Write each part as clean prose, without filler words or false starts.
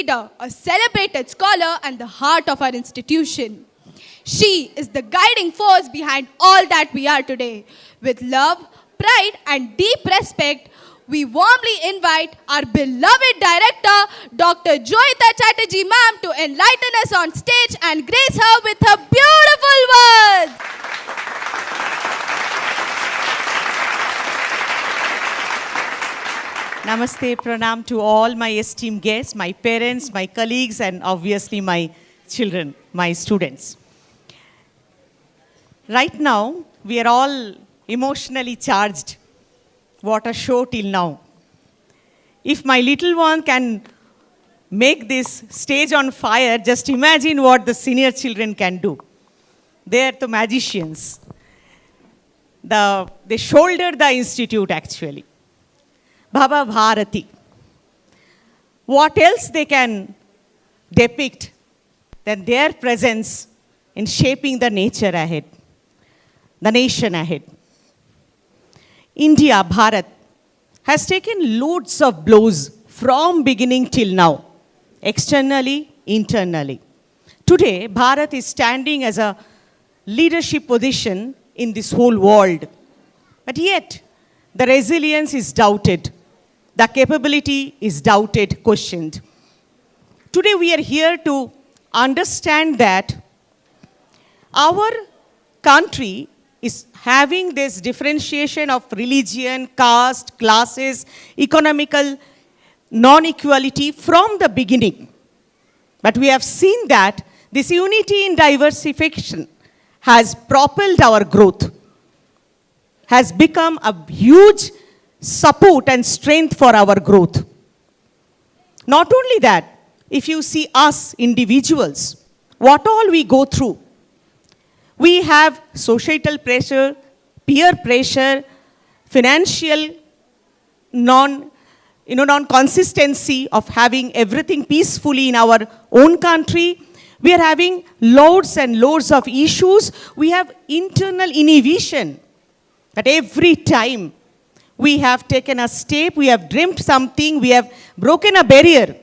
leader, a celebrated scholar, and the heart of our institution. She is the guiding force behind all that we are today. With love, pride, and deep respect, we warmly invite our beloved director, Dr. Joyita Chatterji ma'am, to enlighten us on stage and grace her with her beautiful words. Namaste, pranam to all my esteemed guests, my parents, my colleagues, and obviously my children, my students. Right now, we are all emotionally charged. What a show till now. If my little one can make this stage on fire, just imagine what the senior children can do. They are the magicians. They shoulder the institute actually. Baba Bharati. What else they can depict than their presence in shaping the nature ahead, the nation ahead. India, Bharat, has taken loads of blows from beginning till now, externally, internally. Today, Bharat is standing as a leadership position in this whole world. But yet, the resilience is doubted. The capability is doubted, questioned. Today, we are here to understand that our country is having this differentiation of religion, caste, classes, economical non-equality from the beginning. But we have seen that this unity in diversification has propelled our growth, has become a huge support and strength for our growth. Not only that, if you see us individuals, what all we go through, we have societal pressure, peer pressure, financial non-consistency of having everything peacefully in our own country. We are having loads and loads of issues. We have internal inhibition. At every time we have taken a step, we have dreamt something, we have broken a barrier.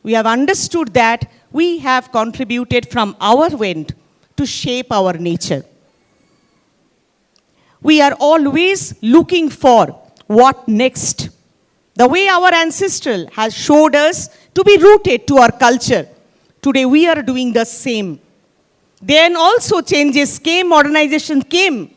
We have understood that we have contributed from our end to shape our nature. We are always looking for what next. The way our ancestral has showed us to be rooted to our culture. Today we are doing the same. Then also changes came, modernization came.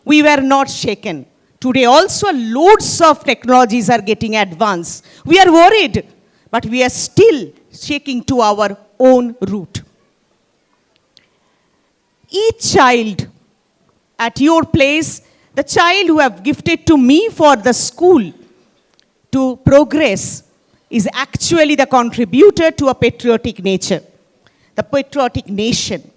We were not shaken. Today also loads of technologies are getting advanced. We are worried, but we are still shaking to our own root. Each child at your place, the child who have gifted to me for the school to progress is actually the contributor to a patriotic nature, the patriotic nation.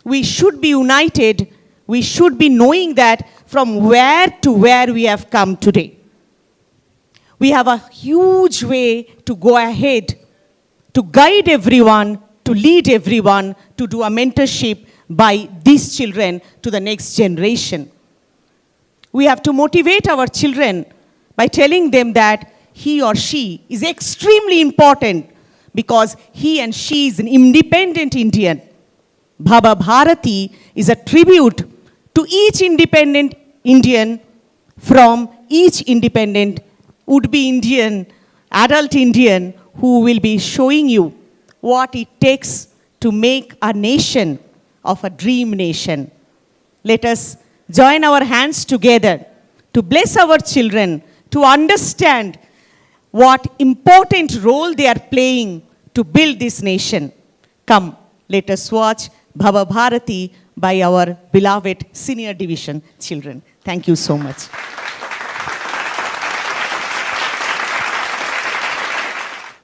We should be united. We should be knowing that from where to where we have come today. We have a huge way to go ahead, to guide everyone, to lead everyone, to do a mentorship by these children to the next generation. We have to motivate our children by telling them that he or she is extremely important because he and she is an independent Indian. Baba Bharati is a tribute to each independent Indian from each independent would-be Indian, adult Indian who will be showing you what it takes to make a nation of a dream nation. Let us join our hands together to bless our children, to understand what important role they are playing to build this nation. Come, let us watch Baba Bharati by our beloved senior division children. Thank you so much.